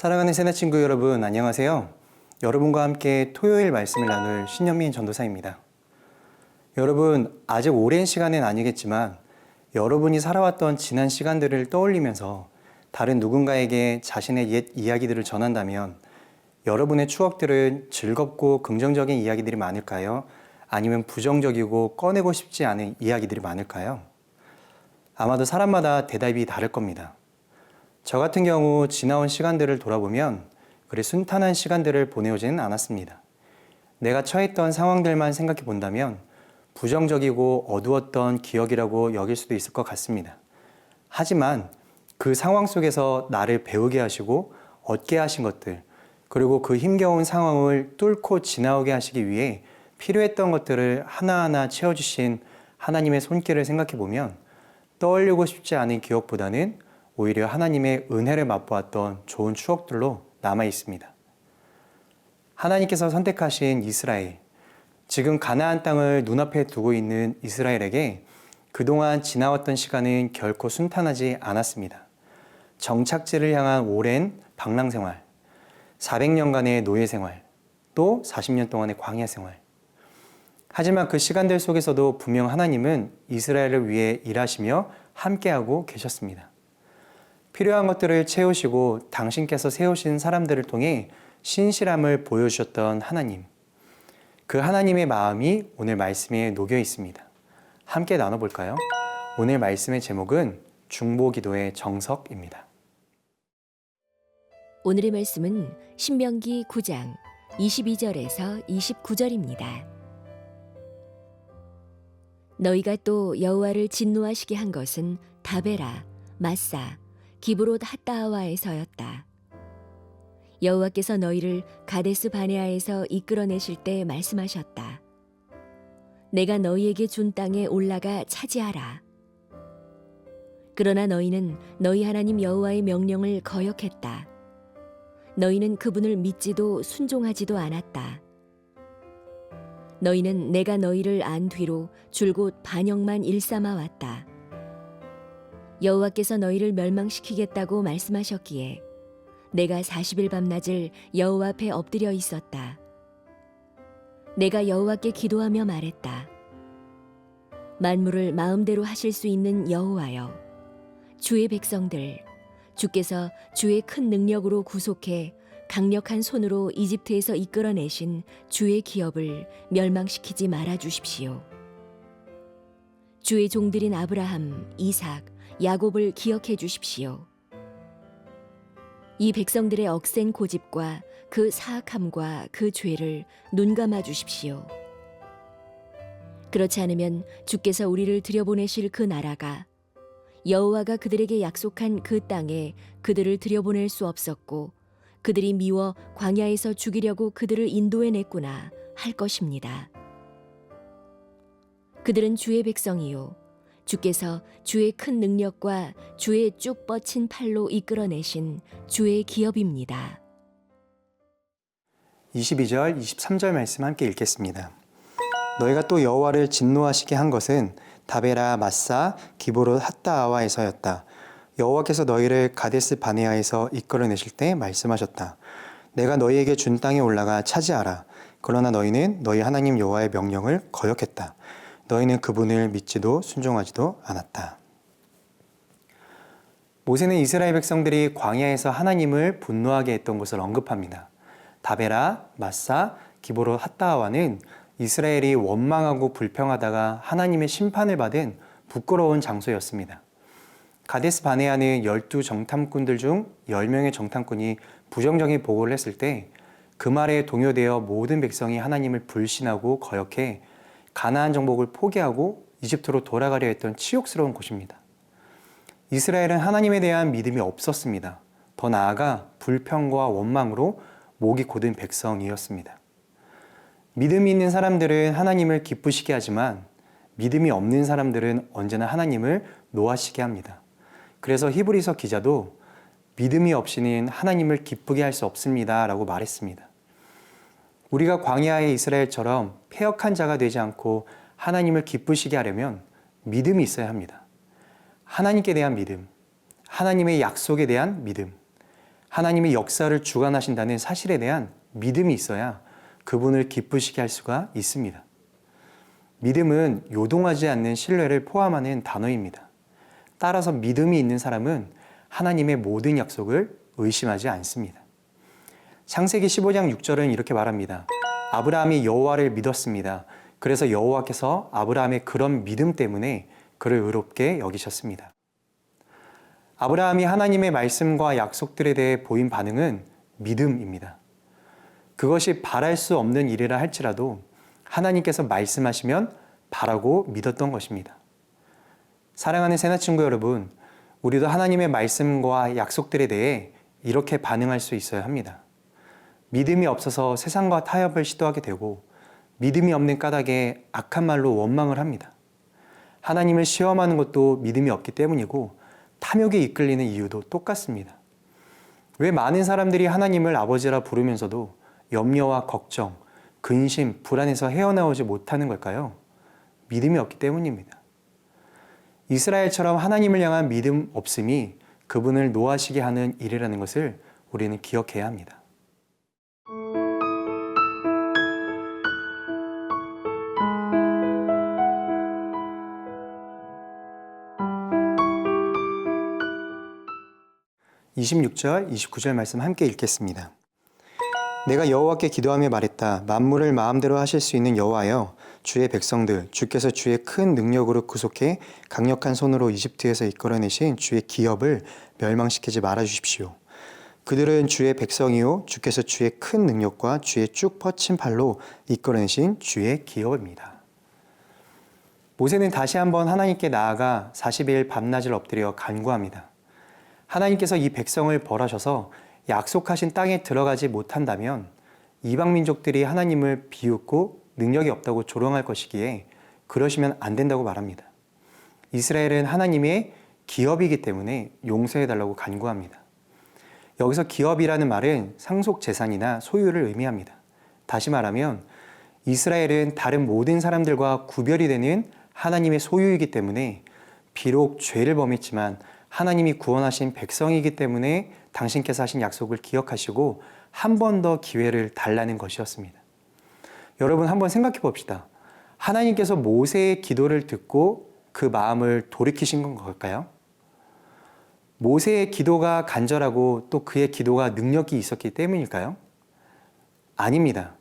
사랑하는 새내 친구 여러분, 안녕하세요. 여러분과 함께 토요일 말씀을 나눌 신현민 전도사입니다. 여러분, 아직 오랜 시간은 아니겠지만 여러분이 살아왔던 지난 시간들을 떠올리면서 다른 누군가에게 자신의 옛 이야기들을 전한다면 여러분의 추억들은 즐겁고 긍정적인 이야기들이 많을까요? 아니면 부정적이고 꺼내고 싶지 않은 이야기들이 많을까요? 아마도 사람마다 대답이 다를 겁니다. 저 같은 경우 지나온 시간들을 돌아보면 그리 순탄한 시간들을 보내오지는 않았습니다. 내가 처했던 상황들만 생각해 본다면 부정적이고 어두웠던 기억이라고 여길 수도 있을 것 같습니다. 하지만 그 상황 속에서 나를 배우게 하시고 얻게 하신 것들, 그리고 그 힘겨운 상황을 뚫고 지나오게 하시기 위해 필요했던 것들을 하나하나 채워주신 하나님의 손길을 생각해 보면 떠올리고 싶지 않은 기억보다는 오히려 하나님의 은혜를 맛보았던 좋은 추억들로 남아 있습니다. 하나님께서 선택하신 이스라엘, 지금 가나안 땅을 눈앞에 두고 있는 이스라엘에게 그동안 지나왔던 시간은 결코 순탄하지 않았습니다. 정착지를 향한 오랜 방랑 생활, 400년간의 노예 생활, 또 40년 동안의 광야 생활. 하지만 그 시간들 속에서도 분명 하나님은 이스라엘을 위해 일하시며 함께하고 계셨습니다. 필요한 것들을 채우시고 당신께서 세우신 사람들을 통해 신실함을 보여주셨던 하나님. 그 하나님의 마음이 오늘 말씀에 녹여 있습니다. 함께 나눠볼까요? 오늘 말씀의 제목은 중보기도의 정석입니다. 오늘의 말씀은 신명기 9장 22절에서 29절입니다. 너희가 또 여호와를 진노하시게 한 것은 다베라, 마사, 기브롯 핫다하와에서였다. 여호와께서 너희를 가데스 바네아에서 이끌어내실 때 말씀하셨다. 내가 너희에게 준 땅에 올라가 차지하라. 그러나 너희는 너희 하나님 여호와의 명령을 거역했다. 너희는 그분을 믿지도 순종하지도 않았다. 너희는 내가 너희를 안 뒤로 줄곧 반역만 일삼아 왔다. 여호와께서 너희를 멸망시키겠다고 말씀하셨기에 내가 40일 밤낮을 여호와 앞에 엎드려 있었다. 내가 여호와께 기도하며 말했다. 만물을 마음대로 하실 수 있는 여호와여, 주의 백성들, 주께서 주의 큰 능력으로 구속해 강력한 손으로 이집트에서 이끌어내신 주의 기업을 멸망시키지 말아 주십시오. 주의 종들인 아브라함, 이삭, 야곱을 기억해 주십시오. 이 백성들의 억센 고집과 그 사악함과 그 죄를 눈감아 주십시오. 그렇지 않으면 주께서 우리를 들여보내실 그 나라가 여호와가 그들에게 약속한 그 땅에 그들을 들여보낼 수 없었고 그들이 미워 광야에서 죽이려고 그들을 인도해냈구나 할 것입니다. 그들은 주의 백성이요 주께서 주의 큰 능력과 주의 쭉 뻗친 팔로 이끌어내신 주의 기업입니다. 22절, 23절 말씀 함께 읽겠습니다. 너희가 또 여호와를 진노하시게 한 것은 다베라, 마사, 기브롯 핫다하와에서였다. 여호와께서 너희를 가데스 바네아에서 이끌어내실 때 말씀하셨다. 내가 너희에게 준 땅에 올라가 차지하라. 그러나 너희는 너희 하나님 여호와의 명령을 거역했다. 너희는 그분을 믿지도 순종하지도 않았다. 모세는 이스라엘 백성들이 광야에서 하나님을 분노하게 했던 것을 언급합니다. 다베라, 마사, 기브롯 핫다하와는 이스라엘이 원망하고 불평하다가 하나님의 심판을 받은 부끄러운 장소였습니다. 가데스 바네아는 12 정탐꾼들 중 10명의 정탐꾼이 부정적인 보고를 했을 때 그 말에 동요되어 모든 백성이 하나님을 불신하고 거역해 가나안 정복을 포기하고 이집트로 돌아가려 했던 치욕스러운 곳입니다. 이스라엘은 하나님에 대한 믿음이 없었습니다. 더 나아가 불평과 원망으로 목이 곧은 백성이었습니다. 믿음이 있는 사람들은 하나님을 기쁘시게 하지만 믿음이 없는 사람들은 언제나 하나님을 노하시게 합니다. 그래서 히브리서 기자도 믿음이 없이는 하나님을 기쁘게 할 수 없습니다 라고 말했습니다. 우리가 광야의 이스라엘처럼 패역한 자가 되지 않고 하나님을 기쁘시게 하려면 믿음이 있어야 합니다. 하나님께 대한 믿음, 하나님의 약속에 대한 믿음, 하나님이 역사를 주관하신다는 사실에 대한 믿음이 있어야 그분을 기쁘시게 할 수가 있습니다. 믿음은 요동하지 않는 신뢰를 포함하는 단어입니다. 따라서 믿음이 있는 사람은 하나님의 모든 약속을 의심하지 않습니다. 창세기 15장 6절은 이렇게 말합니다. 아브라함이 여호와를 믿었습니다. 그래서 여호와께서 아브라함의 그런 믿음 때문에 그를 의롭게 여기셨습니다. 아브라함이 하나님의 말씀과 약속들에 대해 보인 반응은 믿음입니다. 그것이 바랄 수 없는 일이라 할지라도 하나님께서 말씀하시면 바라고 믿었던 것입니다. 사랑하는 새나친구 여러분, 우리도 하나님의 말씀과 약속들에 대해 이렇게 반응할 수 있어야 합니다. 믿음이 없어서 세상과 타협을 시도하게 되고 믿음이 없는 까닭에 악한 말로 원망을 합니다. 하나님을 시험하는 것도 믿음이 없기 때문이고 탐욕에 이끌리는 이유도 똑같습니다. 왜 많은 사람들이 하나님을 아버지라 부르면서도 염려와 걱정, 근심, 불안에서 헤어나오지 못하는 걸까요? 믿음이 없기 때문입니다. 이스라엘처럼 하나님을 향한 믿음 없음이 그분을 노하시게 하는 일이라는 것을 우리는 기억해야 합니다. (26절) (29절) 말씀 함께 읽겠습니다. 내가 여호와께 기도하며 말했다. 만물을 마음대로 하실 수 있는 여호와여, 주의 백성들, 주께서 주의 큰 능력으로 구속해 강력한 손으로 이집트에서 이끌어내신 주의 기업을 멸망시키지 말아 주십시오. 그들은 주의 백성이요, 주께서 주의 큰 능력과 주의 쭉 뻗친 팔로 이끌어내신 주의 기업입니다. 모세는 다시 한번 하나님께 나아가 40일 밤낮을 엎드려 간구합니다. 하나님께서 이 백성을 벌하셔서 약속하신 땅에 들어가지 못한다면 이방 민족들이 하나님을 비웃고 능력이 없다고 조롱할 것이기에 그러시면 안 된다고 말합니다. 이스라엘은 하나님의 기업이기 때문에 용서해달라고 간구합니다. 여기서 기업이라는 말은 상속 재산이나 소유를 의미합니다. 다시 말하면 이스라엘은 다른 모든 사람들과 구별이 되는 하나님의 소유이기 때문에 비록 죄를 범했지만 하나님이 구원하신 백성이기 때문에 당신께서 하신 약속을 기억하시고 한 번 더 기회를 달라는 것이었습니다. 여러분 한번 생각해 봅시다. 하나님께서 모세의 기도를 듣고 그 마음을 돌이키신 걸까요? 모세의 기도가 간절하고 또 그의 기도가 능력이 있었기 때문일까요? 아닙니다.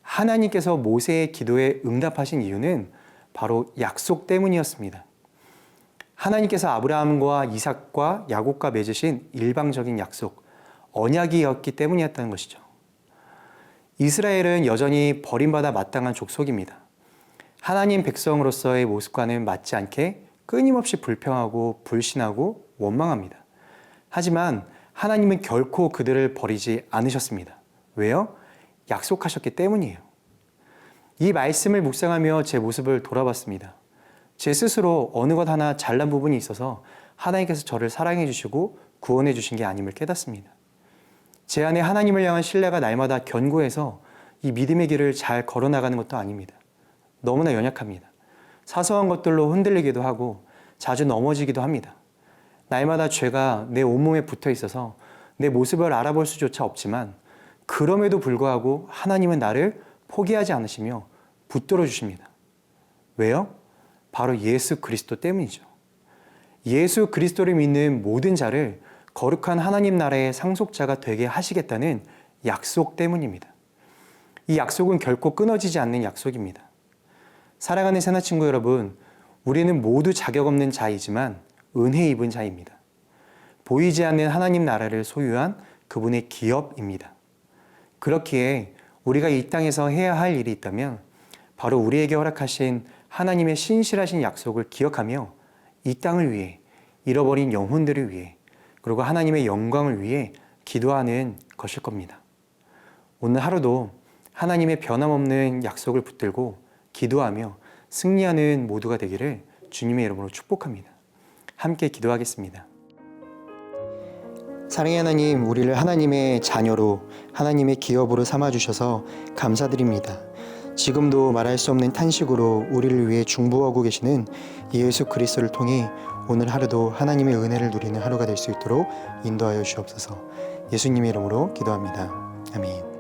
하나님께서 모세의 기도에 응답하신 이유는 바로 약속 때문이었습니다. 하나님께서 아브라함과 이삭과 야곱과 맺으신 일방적인 약속, 언약이었기 때문이었다는 것이죠. 이스라엘은 여전히 버림받아 마땅한 족속입니다. 하나님 백성으로서의 모습과는 맞지 않게 끊임없이 불평하고 불신하고 원망합니다. 하지만 하나님은 결코 그들을 버리지 않으셨습니다. 왜요? 약속하셨기 때문이에요. 이 말씀을 묵상하며 제 모습을 돌아봤습니다. 제 스스로 어느 것 하나 잘난 부분이 있어서 하나님께서 저를 사랑해 주시고 구원해 주신 게 아님을 깨닫습니다. 제 안에 하나님을 향한 신뢰가 날마다 견고해서 이 믿음의 길을 잘 걸어나가는 것도 아닙니다. 너무나 연약합니다. 사소한 것들로 흔들리기도 하고 자주 넘어지기도 합니다. 날마다 죄가 내 온몸에 붙어 있어서 내 모습을 알아볼 수조차 없지만 그럼에도 불구하고 하나님은 나를 포기하지 않으시며 붙들어 주십니다. 왜요? 바로 예수 그리스도 때문이죠. 예수 그리스도를 믿는 모든 자를 거룩한 하나님 나라의 상속자가 되게 하시겠다는 약속 때문입니다. 이 약속은 결코 끊어지지 않는 약속입니다. 사랑하는 새나친구 여러분, 우리는 모두 자격 없는 자이지만 은혜 입은 자입니다. 보이지 않는 하나님 나라를 소유한 그분의 기업입니다. 그렇기에 우리가 이 땅에서 해야 할 일이 있다면 바로 우리에게 허락하신 하나님의 신실하신 약속을 기억하며 이 땅을 위해, 잃어버린 영혼들을 위해, 그리고 하나님의 영광을 위해 기도하는 것일 겁니다. 오늘 하루도 하나님의 변함없는 약속을 붙들고 기도하며 승리하는 모두가 되기를 주님의 이름으로 축복합니다. 함께 기도하겠습니다. 사랑의 하나님, 우리를 하나님의 자녀로, 하나님의 기업으로 삼아주셔서 감사드립니다. 지금도 말할 수 없는 탄식으로 우리를 위해 중보하고 계시는 예수 그리스도를 통해 오늘 하루도 하나님의 은혜를 누리는 하루가 될 수 있도록 인도하여 주옵소서. 예수님의 이름으로 기도합니다. 아멘.